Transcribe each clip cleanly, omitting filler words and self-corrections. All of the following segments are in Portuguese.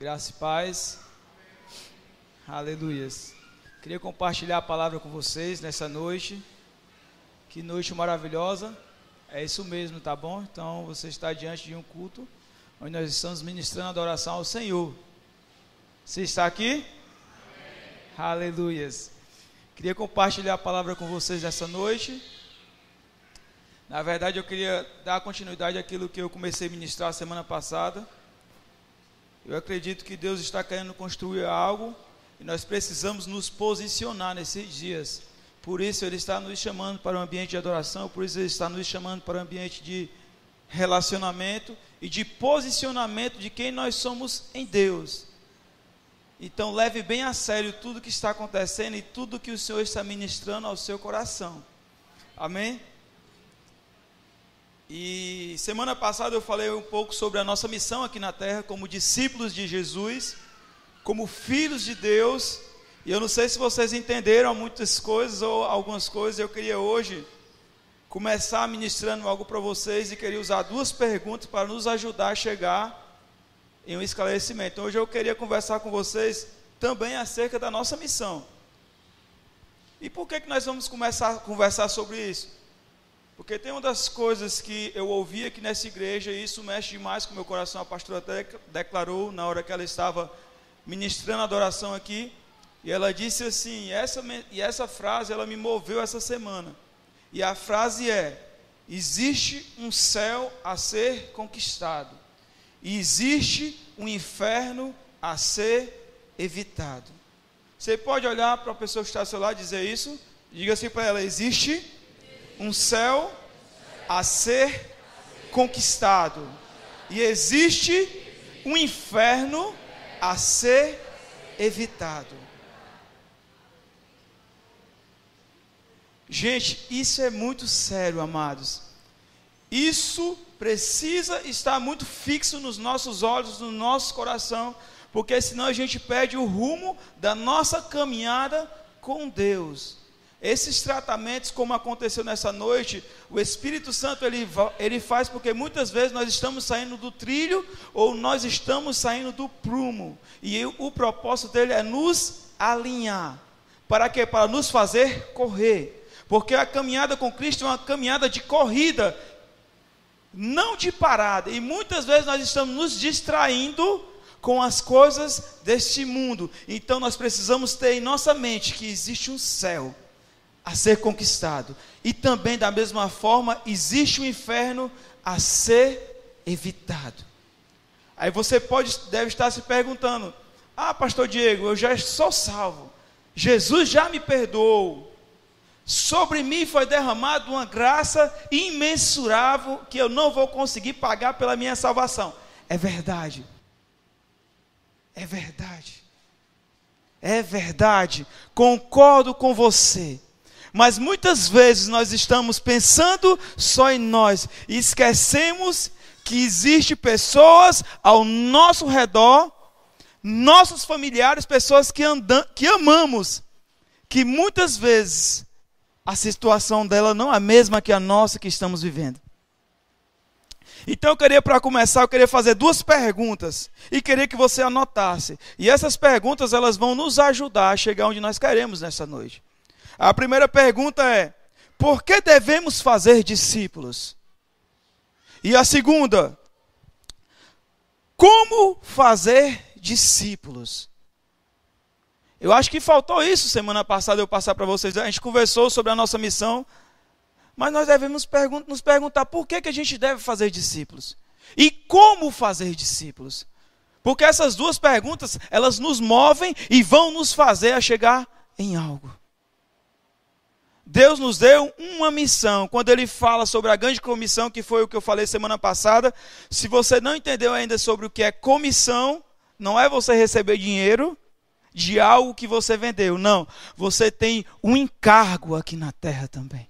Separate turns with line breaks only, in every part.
Graça e paz. Aleluias. Queria compartilhar a palavra com vocês nessa noite. Que noite maravilhosa. É isso mesmo, tá bom? Então você está diante de um culto onde nós estamos ministrando adoração ao Senhor. Você está aqui? Amém. Aleluias. Queria compartilhar a palavra com vocês nessa noite. Na verdade, eu queria dar continuidade àquilo que eu comecei a ministrar semana passada. Eu acredito que Deus está querendo construir algo e nós precisamos nos posicionar nesses dias. Por isso Ele está nos chamando para um ambiente de adoração, por isso Ele está nos chamando para um ambiente de relacionamento e de posicionamento de quem nós somos em Deus. Então leve bem a sério tudo que está acontecendo e tudo que o Senhor está ministrando ao seu coração. Amém? E semana passada eu falei um pouco sobre a nossa missão aqui na terra, como discípulos de Jesus, como filhos de Deus. E eu não sei se vocês entenderam muitas coisas ou algumas coisas. Eu queria hoje começar ministrando algo para vocês e queria usar duas perguntas para nos ajudar a chegar em um esclarecimento. Hoje eu queria conversar com vocês também acerca da nossa missão. E por que nós vamos começar a conversar sobre isso? Porque tem uma das coisas que eu ouvi aqui nessa igreja, e isso mexe demais com o meu coração. A pastora até declarou na hora que ela estava ministrando a adoração aqui, e ela disse assim, essa frase ela me moveu essa semana, e a frase é: existe um céu a ser conquistado, e existe um inferno a ser evitado. Você pode olhar para a pessoa que está ao seu lado e dizer isso? Diga assim para ela: existe um céu a ser conquistado, e existe um inferno a ser evitado. Gente, isso é muito sério, amados. Isso precisa estar muito fixo nos nossos olhos, no nosso coração, porque senão a gente perde o rumo da nossa caminhada com Deus. Esses tratamentos, como aconteceu nessa noite, o Espírito Santo ele faz porque muitas vezes nós estamos saindo do trilho ou nós estamos saindo do prumo. E o propósito dele é nos alinhar. Para quê? Para nos fazer correr. Porque a caminhada com Cristo é uma caminhada de corrida, não de parada. E muitas vezes nós estamos nos distraindo com as coisas deste mundo. Então nós precisamos ter em nossa mente que existe um céu a ser conquistado, e também da mesma forma existe um inferno a ser evitado. Aí você deve estar se perguntando: ah, pastor Diego, eu já sou salvo, Jesus já me perdoou, sobre mim foi derramada uma graça imensurável que eu não vou conseguir pagar pela minha salvação. É verdade, é verdade, é verdade, concordo com você. Mas muitas vezes nós estamos pensando só em nós e esquecemos que existem pessoas ao nosso redor, nossos familiares, pessoas que amamos, que muitas vezes a situação dela não é a mesma que a nossa que estamos vivendo. Então para começar, eu queria fazer duas perguntas e queria que você anotasse. E essas perguntas elas vão nos ajudar a chegar onde nós queremos nessa noite. A primeira pergunta é: por que devemos fazer discípulos? E a segunda: como fazer discípulos? Eu acho que faltou isso semana passada eu passar para vocês. A gente conversou sobre a nossa missão, mas nós devemos nos perguntar por que a gente deve fazer discípulos? E como fazer discípulos? Porque essas duas perguntas, elas nos movem e vão nos fazer a chegar em algo. Deus nos deu uma missão. Quando Ele fala sobre a grande comissão, que foi o que eu falei semana passada, se você não entendeu ainda sobre o que é comissão, não é você receber dinheiro de algo que você vendeu, não. Você tem um encargo aqui na terra também.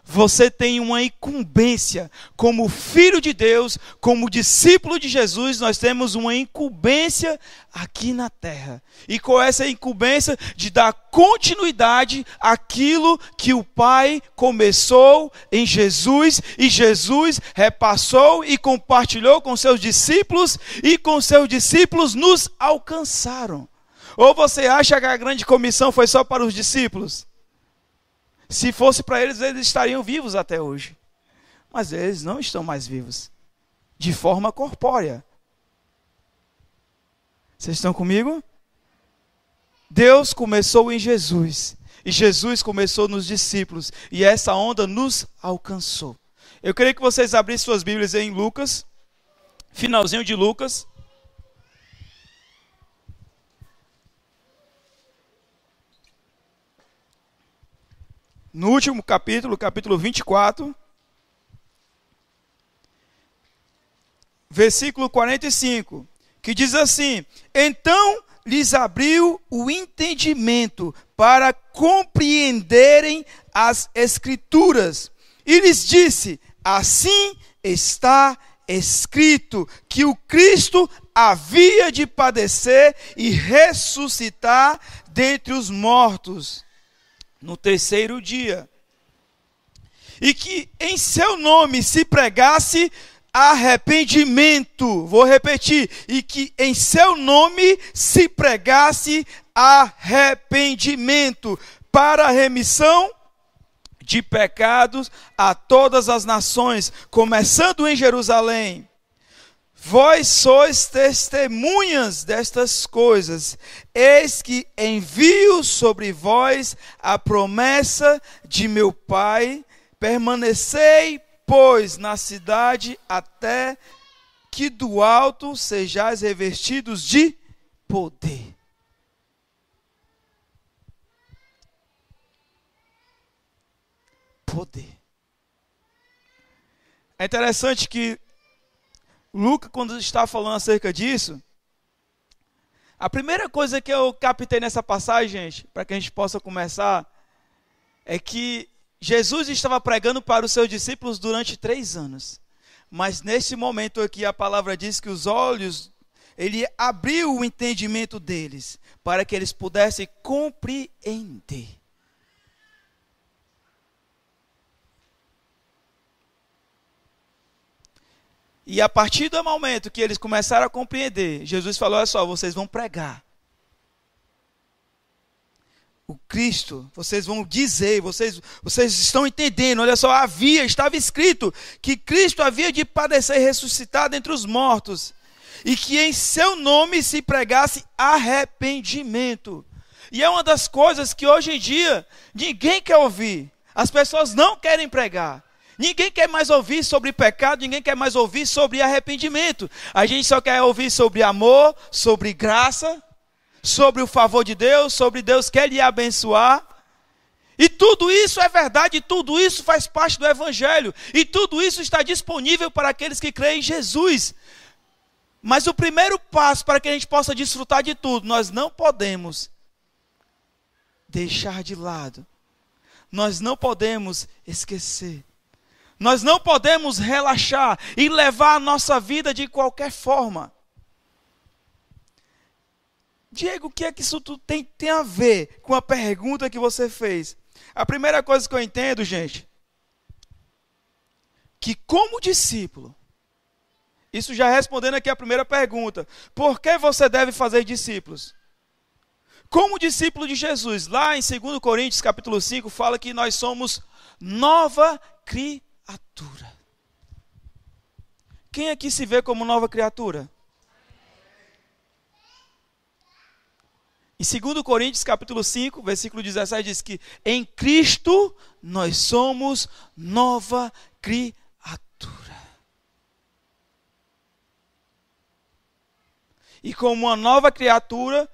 você tem uma incumbência. Como filho de Deus, como discípulo de Jesus, nós temos uma incumbência aqui na terra. E com essa incumbência de dar continuidade àquilo que o Pai começou em Jesus, e Jesus repassou e compartilhou com seus discípulos, e com seus discípulos nos alcançaram. Ou você acha que a grande comissão foi só para os discípulos? Se fosse para eles, eles estariam vivos até hoje. Mas eles não estão mais vivos. De forma corpórea. Vocês estão comigo? Deus começou em Jesus. E Jesus começou nos discípulos. E essa onda nos alcançou. Eu queria que vocês abrissem suas Bíblias em Lucas. Finalzinho de Lucas. No último capítulo, capítulo 24, versículo 45, que diz assim: então lhes abriu o entendimento para compreenderem as Escrituras, e lhes disse: assim está escrito, que o Cristo havia de padecer e ressuscitar dentre os mortos no terceiro dia, e que em seu nome se pregasse arrependimento. Vou repetir: e que em seu nome se pregasse arrependimento para a remissão de pecados a todas as nações, começando em Jerusalém. Vós sois testemunhas destas coisas. Eis que envio sobre vós a promessa de meu Pai. Permanecei, pois, na cidade, até que do alto sejais revestidos de poder. Poder. É interessante que Lucas, quando está falando acerca disso, a primeira coisa que eu captei nessa passagem, gente, para que a gente possa começar, é que Jesus estava pregando para os seus discípulos durante 3 anos. Mas nesse momento aqui a palavra diz que os olhos, ele abriu o entendimento deles, para que eles pudessem compreender. E a partir do momento que eles começaram a compreender, Jesus falou: olha só, vocês vão pregar o Cristo, vocês vão dizer, vocês estão entendendo, olha só, estava escrito que Cristo havia de padecer e ressuscitar dentre os mortos, e que em seu nome se pregasse arrependimento. E é uma das coisas que hoje em dia ninguém quer ouvir, as pessoas não querem pregar. Ninguém quer mais ouvir sobre pecado, ninguém quer mais ouvir sobre arrependimento. A gente só quer ouvir sobre amor, sobre graça, sobre o favor de Deus, sobre Deus quer lhe abençoar. E tudo isso é verdade, tudo isso faz parte do Evangelho. E tudo isso está disponível para aqueles que creem em Jesus. Mas o primeiro passo para que a gente possa desfrutar de tudo, nós não podemos deixar de lado. Nós não podemos esquecer. Nós não podemos relaxar e levar a nossa vida de qualquer forma. Diego, o que é que isso tudo tem a ver com a pergunta que você fez? A primeira coisa que eu entendo, gente, que como discípulo, isso já respondendo aqui a primeira pergunta, por que você deve fazer discípulos? Como discípulo de Jesus, lá em 2 Coríntios capítulo 5, fala que nós somos nova criatura. Quem aqui se vê como nova criatura? Em 2 Coríntios capítulo 5, versículo 17, diz que em Cristo nós somos nova criatura. E como uma nova criatura,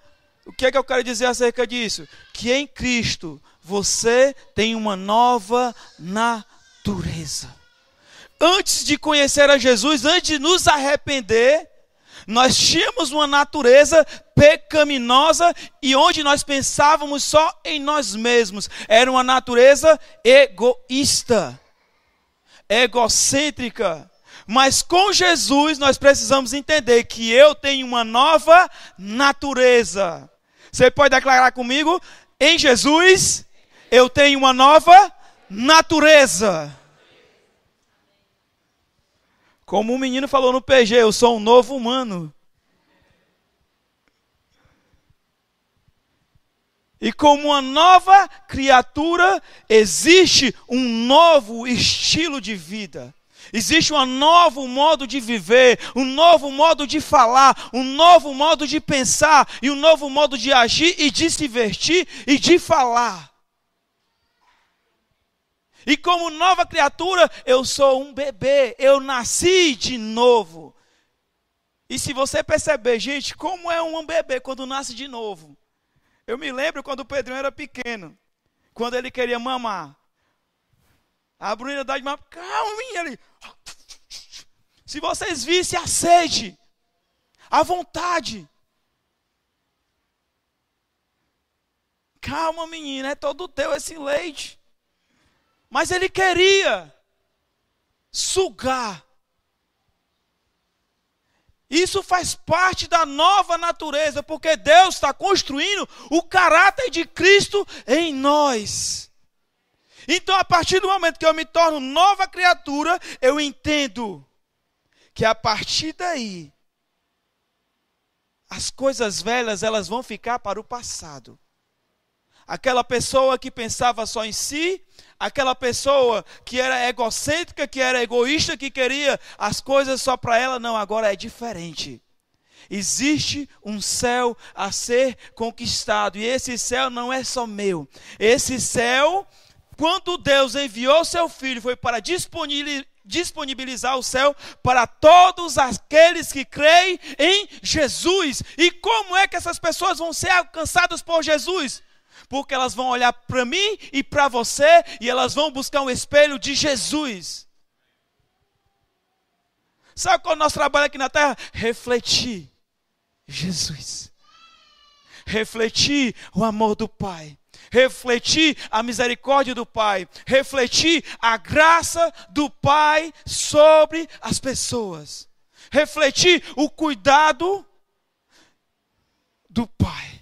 o que é que eu quero dizer acerca disso? Que em Cristo você tem uma nova natureza. Antes de conhecer a Jesus, antes de nos arrepender, nós tínhamos uma natureza pecaminosa e onde nós pensávamos só em nós mesmos. Era uma natureza egoísta. egocêntrica. Mas com Jesus nós precisamos entender que eu tenho uma nova natureza. Você pode declarar comigo? Em Jesus eu tenho uma nova natureza. Como o menino falou no PG, eu sou um novo humano. E como uma nova criatura, existe um novo estilo de vida. Existe um novo modo de viver, um novo modo de falar, um novo modo de pensar e um novo modo de agir e de se vestir e de falar. E como nova criatura, eu sou um bebê, eu nasci de novo. E se você perceber, gente, como é um bebê quando nasce de novo? Eu me lembro quando o Pedrinho era pequeno, quando ele queria mamar. A Bruna dá de mamar, calma, menina, ali. Se vocês vissem a sede, a vontade. Calma, menina, é todo teu esse leite. Mas ele queria sugar. Isso faz parte da nova natureza, porque Deus está construindo o caráter de Cristo em nós. Então, a partir do momento que eu me torno nova criatura, eu entendo que a partir daí, as coisas velhas, elas vão ficar para o passado. Aquela pessoa que pensava só em si, aquela pessoa que era egocêntrica, que era egoísta, que queria as coisas só para ela, não, agora é diferente. Existe um céu a ser conquistado, e esse céu não é só meu. Esse céu, quando Deus enviou seu Filho, foi para disponibilizar o céu para todos aqueles que creem em Jesus. E como é que essas pessoas vão ser alcançadas por Jesus? Porque elas vão olhar para mim e para você, e elas vão buscar um espelho de Jesus. Sabe qual é o nosso trabalho aqui na terra? Refletir Jesus. Refletir o amor do Pai. Refletir a misericórdia do Pai. Refletir a graça do Pai sobre as pessoas. Refletir o cuidado do Pai.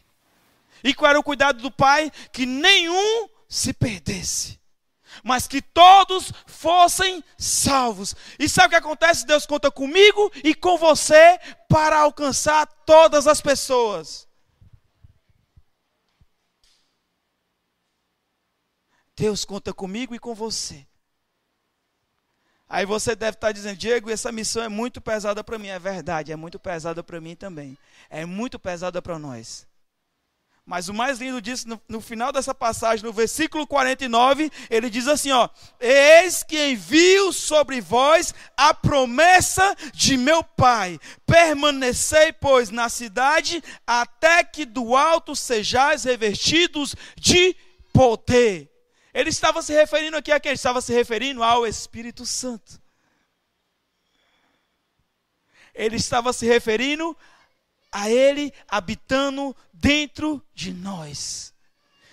E qual era o cuidado do Pai? Que nenhum se perdesse, mas que todos fossem salvos. E sabe o que acontece? Deus conta comigo e com você para alcançar todas as pessoas. Deus conta comigo e com você. Aí você deve estar dizendo, Diego, essa missão é muito pesada para mim. É verdade, é muito pesada para mim também. É muito pesada para nós. Mas o mais lindo disso, no final dessa passagem, no versículo 49, ele diz assim, ó: eis que envio sobre vós a promessa de meu Pai. Permanecei, pois, na cidade, até que do alto sejais revestidos de poder. Ele estava se referindo aqui a quem? Ele estava se referindo ao Espírito Santo. Ele estava se referindo a Ele habitando dentro de nós.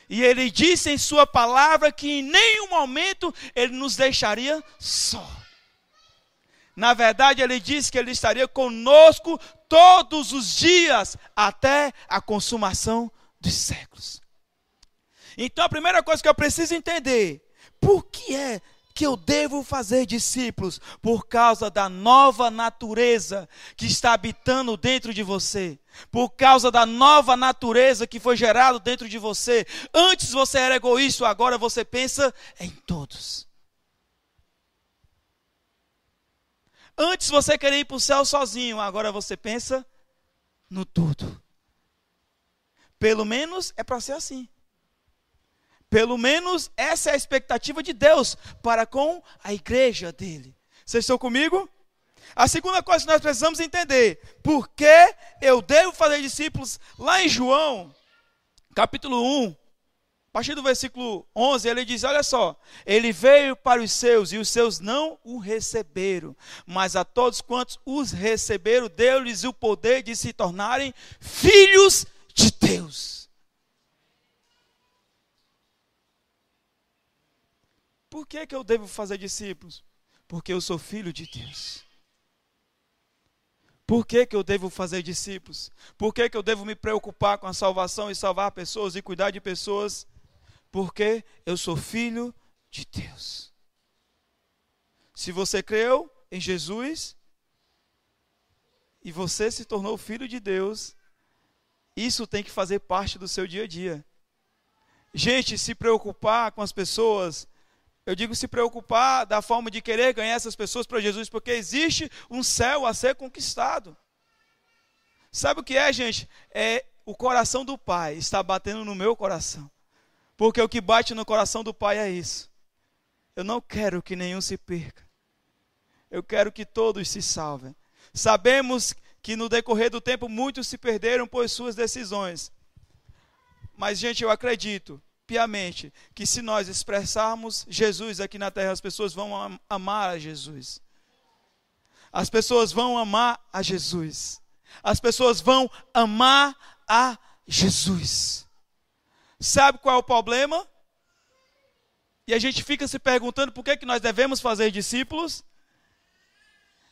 E Ele disse em sua palavra que em nenhum momento Ele nos deixaria só. Na verdade, Ele disse que Ele estaria conosco todos os dias, até a consumação dos séculos. Então a primeira coisa que eu preciso entender, por que é que eu devo fazer discípulos? Por causa da nova natureza que está habitando dentro de você. Por causa da nova natureza que foi gerada dentro de você. Antes você era egoísta, agora você pensa em todos. Antes você queria ir para o céu sozinho, agora você pensa no tudo. Pelo menos é para ser assim. Pelo menos essa é a expectativa de Deus para com a igreja dele. Vocês estão comigo? A segunda coisa que nós precisamos entender, por que eu devo fazer discípulos? Lá em João, capítulo 1, a partir do versículo 11, ele diz, olha só, ele veio para os seus e os seus não o receberam, mas a todos quantos os receberam, deu-lhes o poder de se tornarem filhos de Deus. Por que eu devo fazer discípulos? Porque eu sou filho de Deus. Por que eu devo fazer discípulos? Por que eu devo me preocupar com a salvação e salvar pessoas e cuidar de pessoas? Porque eu sou filho de Deus. Se você creu em Jesus e você se tornou filho de Deus, isso tem que fazer parte do seu dia a dia. Gente, se preocupar com as pessoas, eu digo se preocupar da forma de querer ganhar essas pessoas para Jesus, porque existe um céu a ser conquistado. Sabe o que é, gente? É o coração do Pai está batendo no meu coração. Porque o que bate no coração do Pai é isso. Eu não quero que nenhum se perca. Eu quero que todos se salvem. Sabemos que no decorrer do tempo muitos se perderam por suas decisões. Mas, gente, eu acredito piamente que se nós expressarmos Jesus aqui na terra, as pessoas vão amar a Jesus. As pessoas vão amar a Jesus. As pessoas vão amar a Jesus. Sabe qual é o problema? E a gente fica se perguntando por que nós devemos fazer discípulos.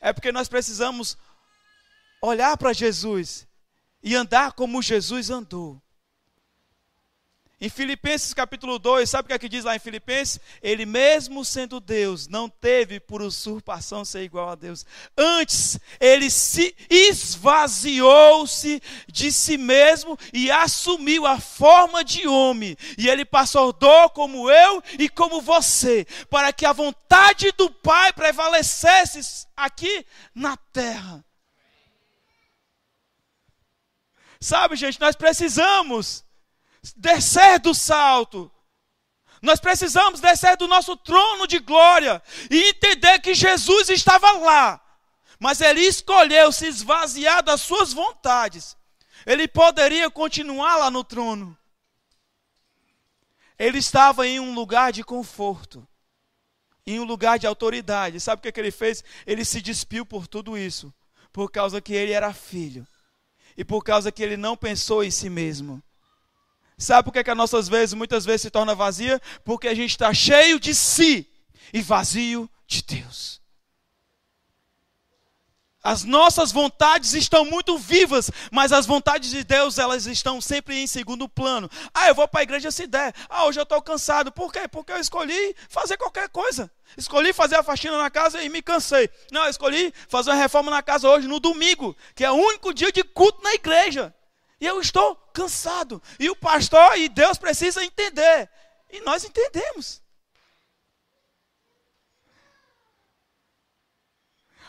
É porque nós precisamos olhar para Jesus e andar como Jesus andou. Em Filipenses capítulo 2, sabe o que é que diz lá em Filipenses? Ele mesmo sendo Deus, não teve por usurpação ser igual a Deus. Antes, ele se esvaziou-se de si mesmo e assumiu a forma de homem. E ele passou dor como eu e como você, para que a vontade do Pai prevalecesse aqui na terra. Sabe, gente, nós precisamos descer do salto. Nós precisamos descer do nosso trono de glória e entender que Jesus estava lá, mas ele escolheu se esvaziar das suas vontades. Ele poderia continuar lá no trono. Ele estava em um lugar de conforto, em um lugar de autoridade. Sabe o que ele fez? Ele se despiu por tudo isso, por causa que ele era filho e por causa que ele não pensou em si mesmo. Sabe por que as nossas vezes, muitas vezes se torna vazia? Porque a gente está cheio de si e vazio de Deus. As nossas vontades estão muito vivas, mas as vontades de Deus, elas estão sempre em segundo plano. Eu vou para a igreja se der. Hoje eu estou cansado. Por quê? Porque eu escolhi fazer qualquer coisa. Escolhi fazer a faxina na casa e me cansei. Não, eu escolhi fazer uma reforma na casa hoje, no domingo, que é o único dia de culto na igreja. E eu estou cansado. E o pastor e Deus precisam entender. E nós entendemos.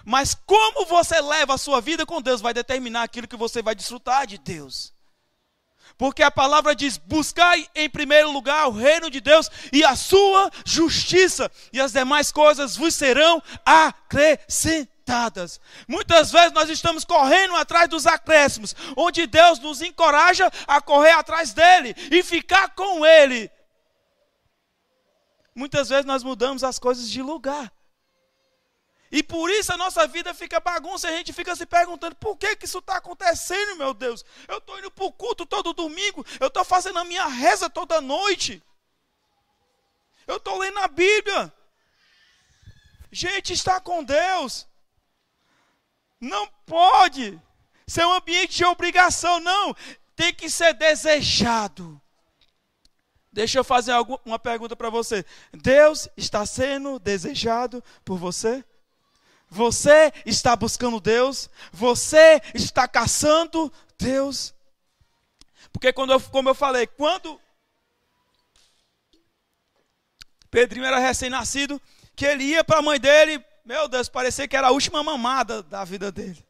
Mas como você leva a sua vida com Deus vai determinar aquilo que você vai desfrutar de Deus. Porque a palavra diz: buscai em primeiro lugar o reino de Deus e a sua justiça, e as demais coisas vos serão acrescentadas. Muitas vezes nós estamos correndo atrás dos acréscimos, onde Deus nos encoraja a correr atrás dele e ficar com ele. Muitas vezes nós mudamos as coisas de lugar. E por isso a nossa vida fica bagunça, a gente fica se perguntando: por que isso está acontecendo, meu Deus? Eu estou indo para o culto todo domingo, eu estou fazendo a minha reza toda noite, eu estou lendo a Bíblia. Gente, estar com Deus não pode ser um ambiente de obrigação, não. Tem que ser desejado. Deixa eu fazer uma pergunta para você. Deus está sendo desejado por você? Você está buscando Deus? Você está caçando Deus? Porque como eu falei, quando Pedrinho era recém-nascido, que ele ia para a mãe dele, meu Deus, parecia que era a última mamada da vida dele.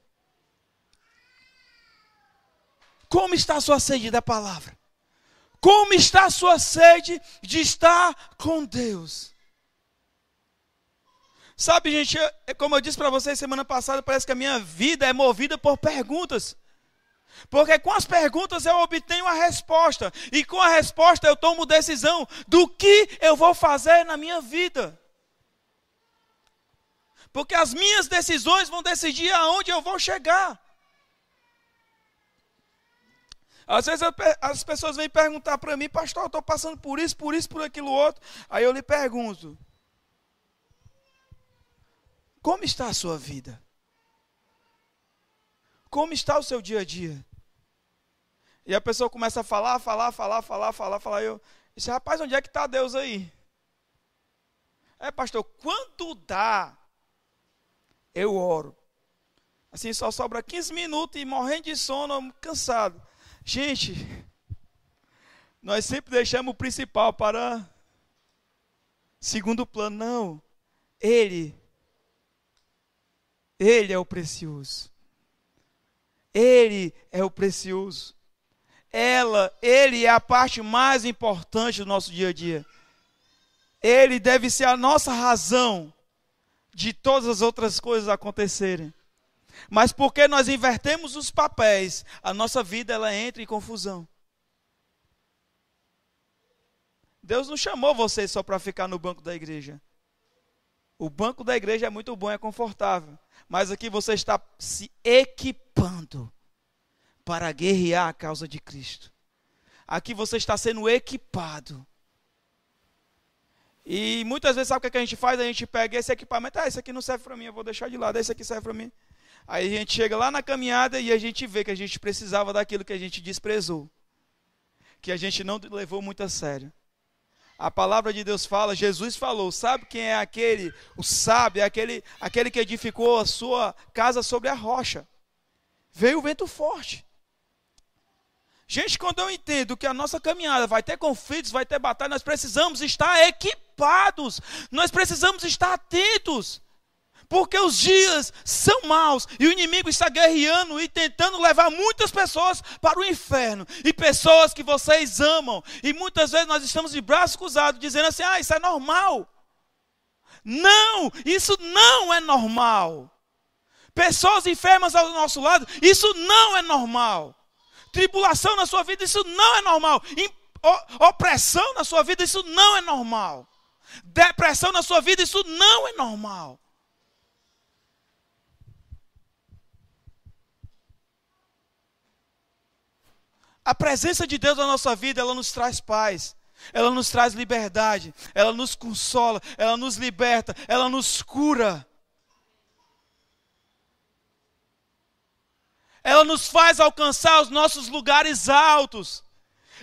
Como está a sua sede da palavra? Como está a sua sede de estar com Deus? Sabe, gente, como eu disse para vocês semana passada, parece que a minha vida é movida por perguntas. Porque com as perguntas eu obtenho a resposta. E com a resposta eu tomo decisão do que eu vou fazer na minha vida. Porque as minhas decisões vão decidir aonde eu vou chegar. Às vezes as pessoas vêm perguntar para mim: pastor, eu estou passando por isso, por aquilo outro. Aí eu lhe pergunto: Como está a sua vida? Como está o seu dia a dia? E a pessoa começa a falar. E eu disse, rapaz, onde é que está Deus aí? Pastor, quando dá, eu oro. Assim, só sobra 15 minutos e morrendo de sono, cansado. Gente, nós sempre deixamos o principal para segundo plano. Não, Ele é o precioso. Ele é o precioso. Ele é a parte mais importante do nosso dia a dia. Ele deve ser a nossa razão de todas as outras coisas acontecerem. Mas porque nós invertemos os papéis, a nossa vida ela entra em confusão. Deus não chamou você só para ficar no banco da igreja. O banco da igreja é muito bom, é confortável. Mas aqui você está se equipando para guerrear a causa de Cristo. Aqui você está sendo equipado. E muitas vezes sabe o que a gente faz? A gente pega esse equipamento, esse aqui não serve para mim, eu vou deixar de lado, esse aqui serve para mim. Aí a gente chega lá na caminhada e a gente vê que a gente precisava daquilo que a gente desprezou. Que a gente não levou muito a sério. A palavra de Deus fala, Jesus falou, sabe quem é aquele? O sábio é aquele que edificou a sua casa sobre a rocha. Veio o vento forte. Gente, quando eu entendo que a nossa caminhada vai ter conflitos, vai ter batalha, nós precisamos estar equipados. Nós precisamos estar atentos. Porque os dias são maus e o inimigo está guerreando e tentando levar muitas pessoas para o inferno. E pessoas que vocês amam. E muitas vezes nós estamos de braços cruzados dizendo assim, isso é normal. Não, isso não é normal. Pessoas enfermas ao nosso lado, isso não é normal. Tribulação na sua vida, isso não é normal. Opressão na sua vida, isso não é normal. Depressão na sua vida, isso não é normal. A presença de Deus na nossa vida, ela nos traz paz. Ela nos traz liberdade. Ela nos consola. Ela nos liberta. Ela nos cura. Ela nos faz alcançar os nossos lugares altos.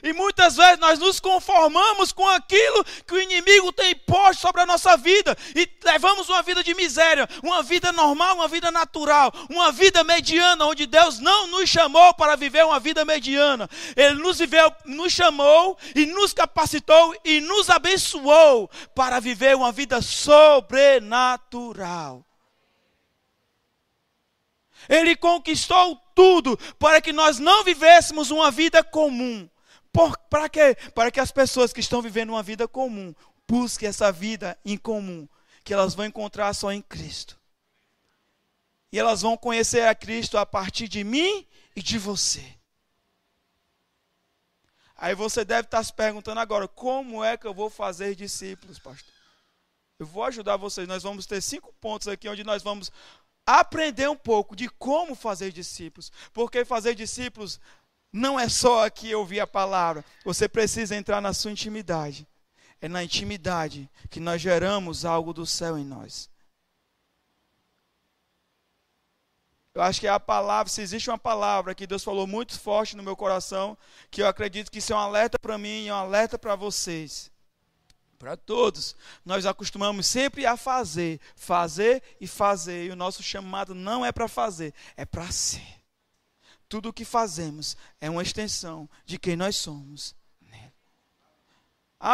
E muitas vezes nós nos conformamos com aquilo que o inimigo tem posto sobre a nossa vida. E levamos uma vida de miséria, uma vida normal, uma vida natural, uma vida mediana, onde Deus não nos chamou para viver uma vida mediana. Ele nos chamou e nos capacitou e nos abençoou para viver uma vida sobrenatural. Ele conquistou tudo para que nós não vivêssemos uma vida comum. Para quê? Para que as pessoas que estão vivendo uma vida comum busquem essa vida em comum, que elas vão encontrar só em Cristo. E elas vão conhecer a Cristo a partir de mim e de você. Aí você deve estar se perguntando agora, como é que eu vou fazer discípulos, pastor? Eu vou ajudar vocês, nós vamos ter 5 pontos aqui, onde nós vamos aprender um pouco de como fazer discípulos. Porque fazer discípulos não é só aqui ouvir a palavra. Você precisa entrar na sua intimidade. É na intimidade que nós geramos algo do céu em nós. Eu acho que é a palavra, se existe uma palavra que Deus falou muito forte no meu coração, que eu acredito que isso é um alerta para mim e um alerta para vocês. Para todos. Nós acostumamos sempre a fazer e fazer. E o nosso chamado não é para fazer, é para ser. Tudo o que fazemos é uma extensão de quem nós somos.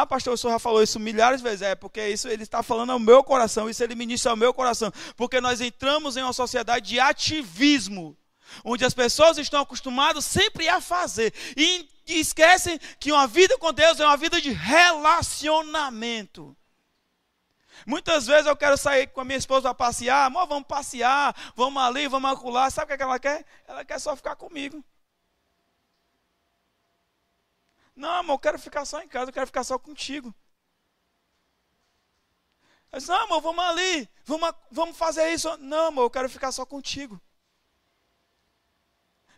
Pastor, o senhor já falou isso milhares de vezes. Porque isso ele está falando ao meu coração, isso ele ministra ao meu coração. Porque nós entramos em uma sociedade de ativismo, onde as pessoas estão acostumadas sempre a fazer. E esquecem que uma vida com Deus é uma vida de relacionamento. Muitas vezes eu quero sair com a minha esposa para passear. Amor, vamos passear, vamos ali, vamos acolá. Sabe o que ela quer? Ela quer só ficar comigo. Não, amor, eu quero ficar só em casa, eu quero ficar só contigo. Eu disse, não, amor, vamos ali, vamos fazer isso. Não, amor, eu quero ficar só contigo.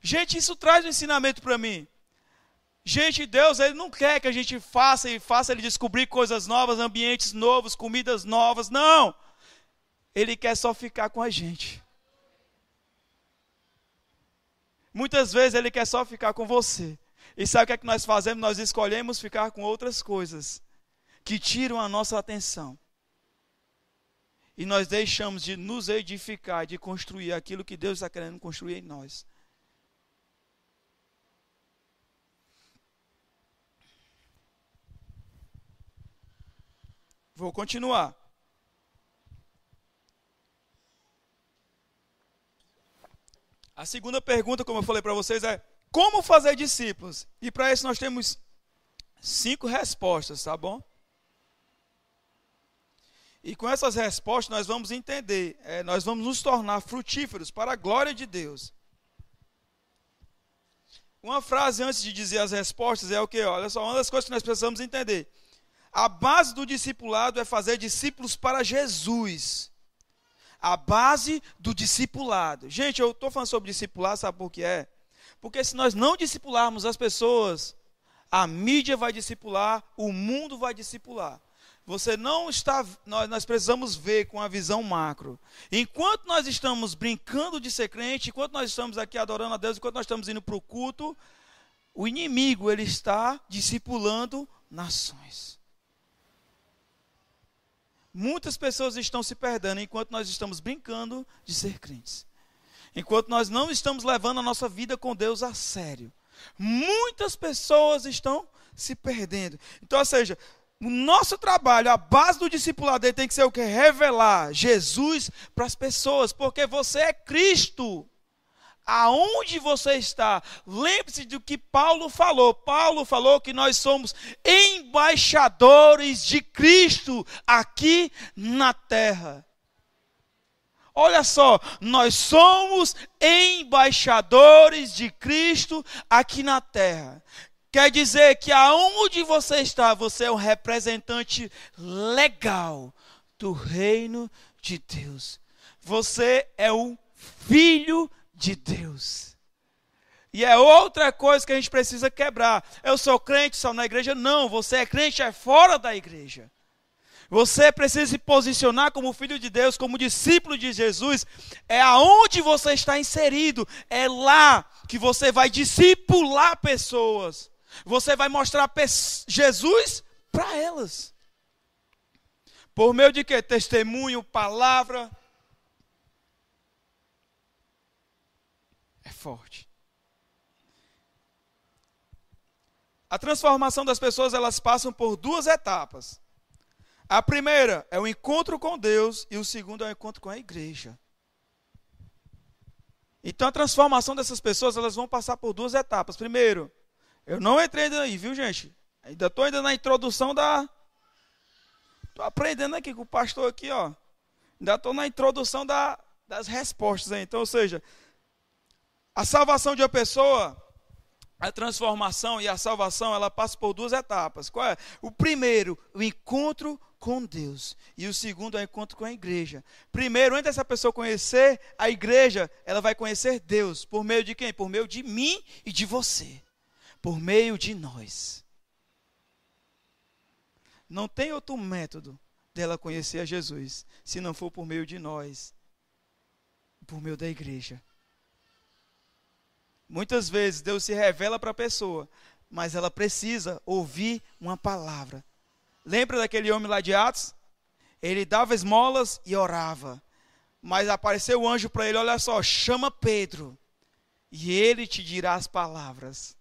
Gente, isso traz um ensinamento para mim. Gente, Deus, Ele não quer que a gente faça Ele descobrir coisas novas, ambientes novos, comidas novas. Não. Ele quer só ficar com a gente. Muitas vezes Ele quer só ficar com você. E sabe o que é que nós fazemos? Nós escolhemos ficar com outras coisas que tiram a nossa atenção. E nós deixamos de nos edificar, de construir aquilo que Deus está querendo construir em nós. Vou continuar. A segunda pergunta, como eu falei para vocês, é como fazer discípulos? E para isso nós temos 5 respostas, tá bom? E com essas respostas nós vamos entender, nós vamos nos tornar frutíferos para a glória de Deus. Uma frase antes de dizer as respostas é o quê? Olha só, uma das coisas que nós precisamos entender. A base do discipulado é fazer discípulos para Jesus. A base do discipulado. Gente, eu estou falando sobre discipulado, sabe por que é? Porque se nós não discipularmos as pessoas, a mídia vai discipular, o mundo vai discipular. Nós precisamos ver com a visão macro. Enquanto nós estamos brincando de ser crente, enquanto nós estamos aqui adorando a Deus, enquanto nós estamos indo para o culto, o inimigo ele está discipulando nações. Muitas pessoas estão se perdendo enquanto nós estamos brincando de ser crentes. Enquanto nós não estamos levando a nossa vida com Deus a sério. Muitas pessoas estão se perdendo. Então, ou seja, o nosso trabalho, a base do discipulado dele tem que ser o quê? Revelar Jesus para as pessoas, porque você é Cristo. Aonde você está? Lembre-se do que Paulo falou. Paulo falou que nós somos embaixadores de Cristo aqui na terra. Olha só, nós somos embaixadores de Cristo aqui na terra. Quer dizer que aonde você está, você é um representante legal do reino de Deus. Você é um filho de Deus. E é outra coisa que a gente precisa quebrar. Eu sou crente só na igreja? Não, você é crente fora da igreja. Você precisa se posicionar como filho de Deus, como discípulo de Jesus. É aonde você está inserido. É lá que você vai discipular pessoas. Você vai mostrar Jesus para elas. Por meio de quê? Testemunho, palavra. É forte. A transformação das pessoas, elas passam por 2 etapas. A primeira é o encontro com Deus e o segundo é o encontro com a igreja. Então a transformação dessas pessoas, elas vão passar por 2 etapas. Primeiro, eu não entrei ainda aí, viu gente? Ainda estou na introdução Estou aprendendo aqui com o pastor aqui, ó. Ainda estou na introdução das respostas aí. Então, ou seja, a salvação de uma pessoa, a transformação e a salvação, ela passa por 2 etapas. Qual é? O primeiro, o encontro com Deus. E o segundo é o encontro com a igreja. Primeiro, antes dessa pessoa conhecer a igreja, ela vai conhecer Deus. Por meio de quem? Por meio de mim e de você. Por meio de nós. Não tem outro método dela conhecer a Jesus, se não for por meio de nós. Por meio da igreja. Muitas vezes Deus se revela para a pessoa, mas ela precisa ouvir uma palavra. Lembra daquele homem lá de Atos? Ele dava esmolas e orava. Mas apareceu o anjo para ele, olha só, chama Pedro, e ele te dirá as palavras.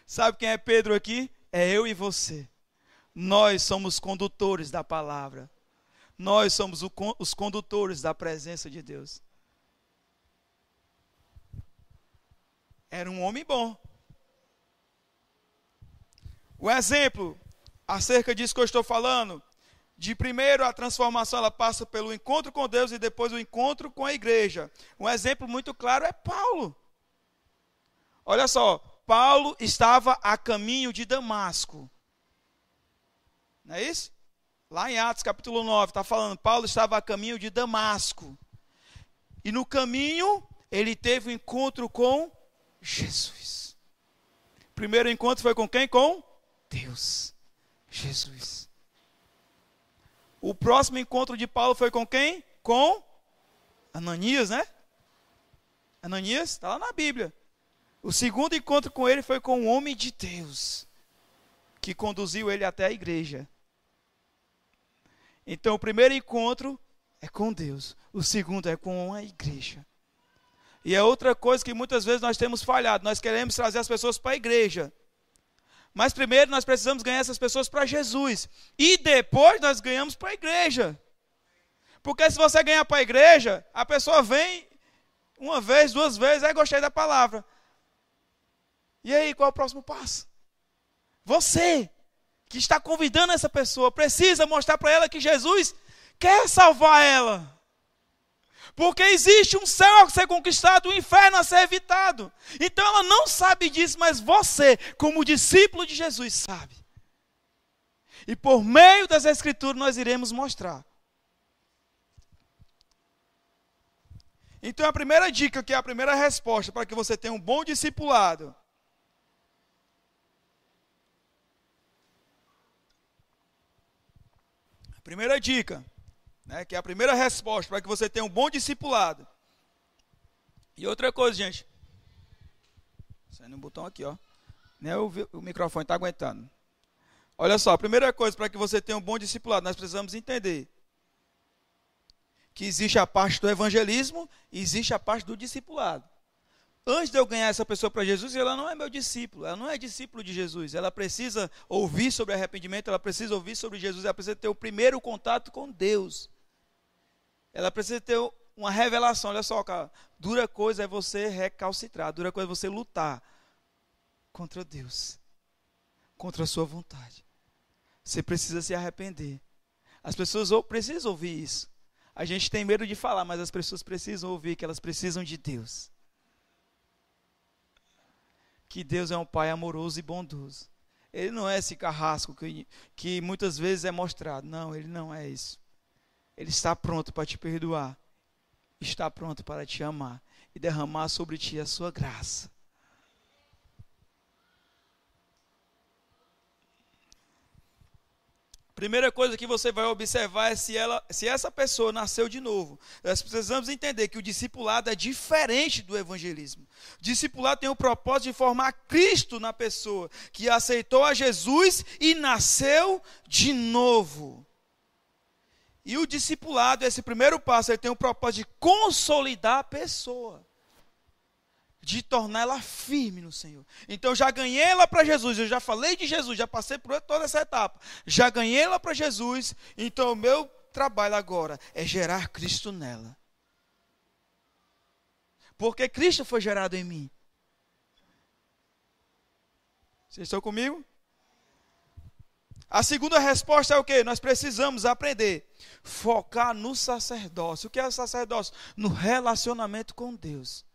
Sabe quem é Pedro aqui? É eu e você. Nós somos condutores da palavra. Nós somos os condutores da presença de Deus. Era um homem bom. O exemplo acerca disso que eu estou falando, de primeiro a transformação ela passa pelo encontro com Deus e depois o encontro com a igreja. Um exemplo muito claro é Paulo. Olha só, Paulo estava a caminho de Damasco. Não é isso? Lá em Atos capítulo 9 está falando, Paulo estava a caminho de Damasco. E no caminho ele teve um encontro com Jesus. O primeiro encontro foi com quem? Com Deus. Jesus. O próximo encontro de Paulo foi com quem? Com Ananias, né? Ananias, está lá na Bíblia. O segundo encontro com ele foi com um homem de Deus, que conduziu ele até a igreja. Então, o primeiro encontro é com Deus. O segundo é com a igreja. E é outra coisa que muitas vezes nós temos falhado. Nós queremos trazer as pessoas para a igreja. Mas primeiro nós precisamos ganhar essas pessoas para Jesus. E depois nós ganhamos para a igreja. Porque se você ganhar para a igreja, a pessoa vem uma vez, duas vezes, aí gostei da palavra. E aí, qual é o próximo passo? Você, que está convidando essa pessoa, precisa mostrar para ela que Jesus quer salvar ela. Porque existe um céu a ser conquistado, um inferno a ser evitado. Então ela não sabe disso, mas você, como discípulo de Jesus, sabe. E por meio das Escrituras nós iremos mostrar. Então a primeira dica, que é a primeira resposta para que você tenha um bom discipulado. A primeira dica, né, que é a primeira resposta para que você tenha um bom discipulado. E outra coisa, gente. Saindo um botão aqui, ó. Nem o microfone está aguentando. Olha só, a primeira coisa para que você tenha um bom discipulado, nós precisamos entender que existe a parte do evangelismo e existe a parte do discipulado. Antes de eu ganhar essa pessoa para Jesus, ela não é meu discípulo, ela não é discípulo de Jesus. Ela precisa ouvir sobre arrependimento, ela precisa ouvir sobre Jesus, ela precisa ter o primeiro contato com Deus. Ela precisa ter uma revelação. Olha só, cara, dura coisa é você recalcitrar, dura coisa é você lutar contra Deus, contra a sua vontade. Você precisa se arrepender. As pessoas precisam ouvir isso. A gente tem medo de falar, mas as pessoas precisam ouvir que elas precisam de Deus. Que Deus é um Pai amoroso e bondoso. Ele não é esse carrasco que muitas vezes é mostrado. Não, Ele não é isso. Ele está pronto para te perdoar. Está pronto para te amar e derramar sobre ti a sua graça. Primeira coisa que você vai observar é se essa pessoa nasceu de novo. Nós precisamos entender que o discipulado é diferente do evangelismo. O discipulado tem o propósito de formar Cristo na pessoa, que aceitou a Jesus e nasceu de novo. E o discipulado, esse primeiro passo, ele tem o propósito de consolidar a pessoa, de torná-la firme no Senhor. Então já ganhei ela para Jesus, eu já falei de Jesus, já passei por toda essa etapa, já ganhei ela para Jesus, então o meu trabalho agora é gerar Cristo nela. Porque Cristo foi gerado em mim. Vocês estão comigo? A segunda resposta é o quê? Nós precisamos aprender, focar no sacerdócio. O que é o sacerdócio? No relacionamento com Deus.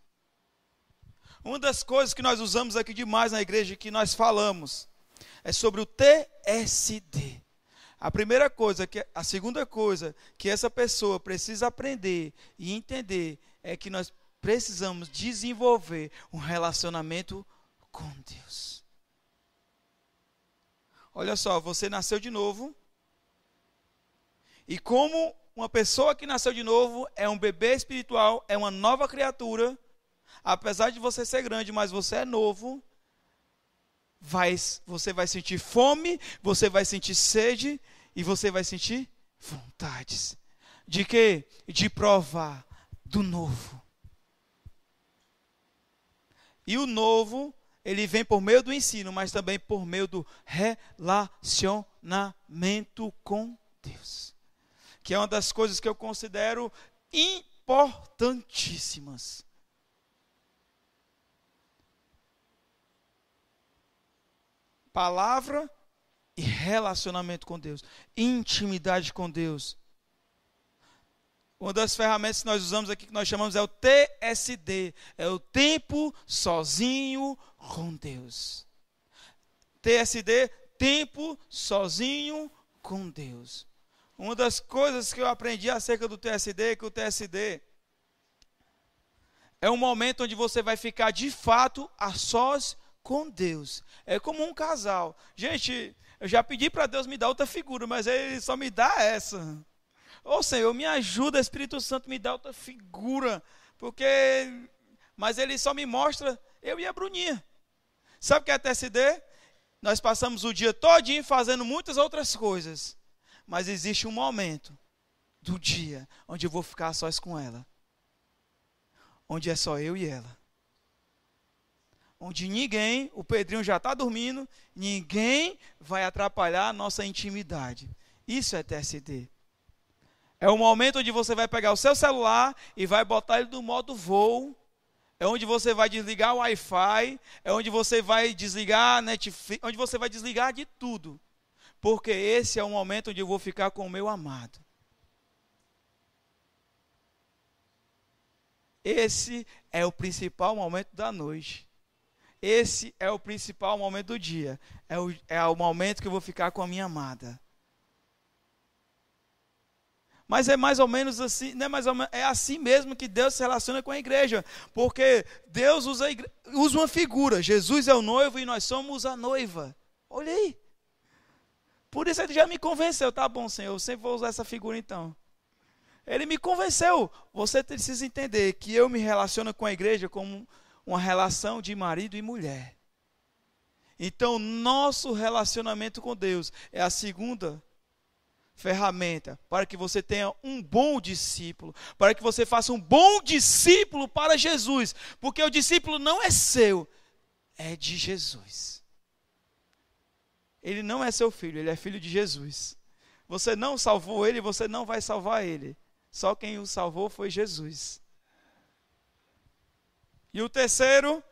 Uma das coisas que nós usamos aqui demais na igreja, que nós falamos, é sobre o TSD. A segunda coisa que essa pessoa precisa aprender e entender é que nós precisamos desenvolver um relacionamento com Deus. Olha só, você nasceu de novo, e como uma pessoa que nasceu de novo é um bebê espiritual, é uma nova criatura, apesar de você ser grande, mas você é novo, você vai sentir fome, você vai sentir sede e você vai sentir vontades. De quê? De provar do novo. E o novo, ele vem por meio do ensino, mas também por meio do relacionamento com Deus. Que é uma das coisas que eu considero importantíssimas. Palavra e relacionamento com Deus. Intimidade com Deus. Uma das ferramentas que nós usamos aqui, que nós chamamos, é o TSD. É o tempo sozinho com Deus. TSD, tempo sozinho com Deus. Uma das coisas que eu aprendi acerca do TSD é que o TSD é um momento onde você vai ficar de fato a sós com Deus. É como um casal. Gente, Eu já pedi para Deus me dar outra figura, mas Ele só me dá essa. Ô Senhor, me ajuda, Espírito Santo, me dá outra figura. Mas Ele só me mostra eu e a Bruninha. Sabe o que é TSD? Nós passamos o dia todinho fazendo muitas outras coisas. Mas existe um momento do dia onde eu vou ficar sós com ela. Onde é só eu e ela. Onde ninguém, o Pedrinho já está dormindo, ninguém vai atrapalhar a nossa intimidade. Isso é TSD. É o momento onde você vai pegar o seu celular e vai botar ele no modo voo. É onde você vai desligar o Wi-Fi, é onde você vai desligar a Netflix, onde você vai desligar de tudo. Porque esse é o momento onde eu vou ficar com o meu amado. Esse é o principal momento da noite. Esse é o principal momento do dia. É o momento que eu vou ficar com a minha amada. Mas é mais ou menos assim, não é mais ou menos, é assim mesmo que Deus se relaciona com a igreja. Porque Deus usa uma figura. Jesus é o noivo e nós somos a noiva. Olha aí. Por isso ele já me convenceu. Tá bom, Senhor, eu sempre vou usar essa figura então. Ele me convenceu. Você precisa entender que eu me relaciono com a igreja como uma relação de marido e mulher. Então, nosso relacionamento com Deus é a segunda ferramenta para que você tenha um bom discípulo, para que você faça um bom discípulo para Jesus, porque o discípulo não é seu, é de Jesus. Ele não é seu filho, ele é filho de Jesus. Você não salvou ele, você não vai salvar ele. Só quem o salvou foi Jesus. E o terceiro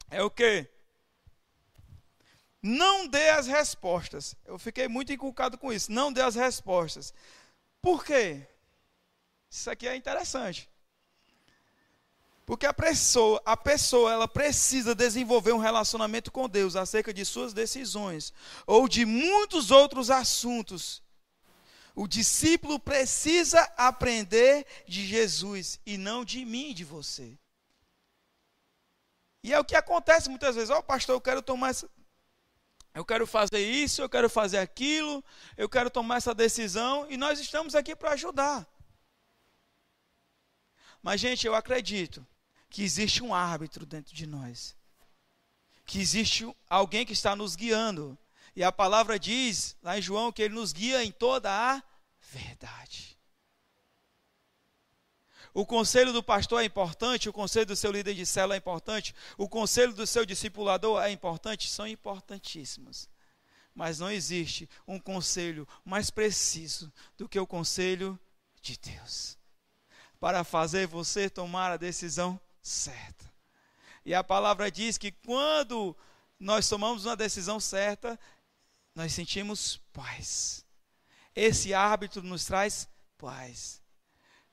é o quê? Não dê as respostas. Eu fiquei muito inculcado com isso. Não dê as respostas. Por quê? Isso aqui é interessante. Porque a pessoa ela precisa desenvolver um relacionamento com Deus acerca de suas decisões ou de muitos outros assuntos. O discípulo precisa aprender de Jesus e não de mim e de você. E é o que acontece muitas vezes. Pastor, eu quero fazer isso, eu quero fazer aquilo, eu quero tomar essa decisão, e nós estamos aqui para ajudar. Mas, gente, eu acredito que existe um árbitro dentro de nós, que existe alguém que está nos guiando, e a palavra diz, lá em João, que ele nos guia em toda a verdade. O conselho do pastor é importante, o conselho do seu líder de célula é importante, o conselho do seu discipulador é importante, são importantíssimos. Mas não existe um conselho mais preciso do que o conselho de Deus, para fazer você tomar a decisão certa. E a palavra diz que quando nós tomamos uma decisão certa, nós sentimos paz. Esse árbitro nos traz paz.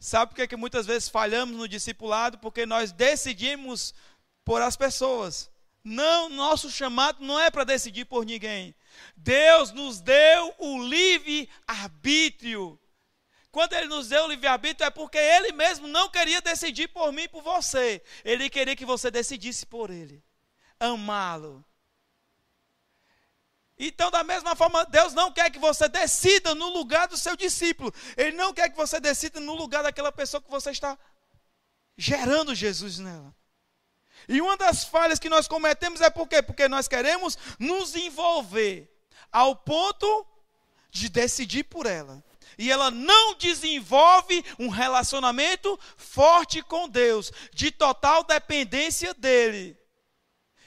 Sabe por que muitas vezes falhamos no discipulado? Porque nós decidimos por as pessoas. Não, nosso chamado não é para decidir por ninguém. Deus nos deu o livre-arbítrio. Quando Ele nos deu o livre-arbítrio é porque Ele mesmo não queria decidir por mim e por você. Ele queria que você decidisse por Ele. Amá-lo. Então, da mesma forma, Deus não quer que você decida no lugar do seu discípulo. Ele não quer que você decida no lugar daquela pessoa que você está gerando Jesus nela. E uma das falhas que nós cometemos é por quê? Porque nós queremos nos envolver ao ponto de decidir por ela. E ela não desenvolve um relacionamento forte com Deus, de total dependência dEle.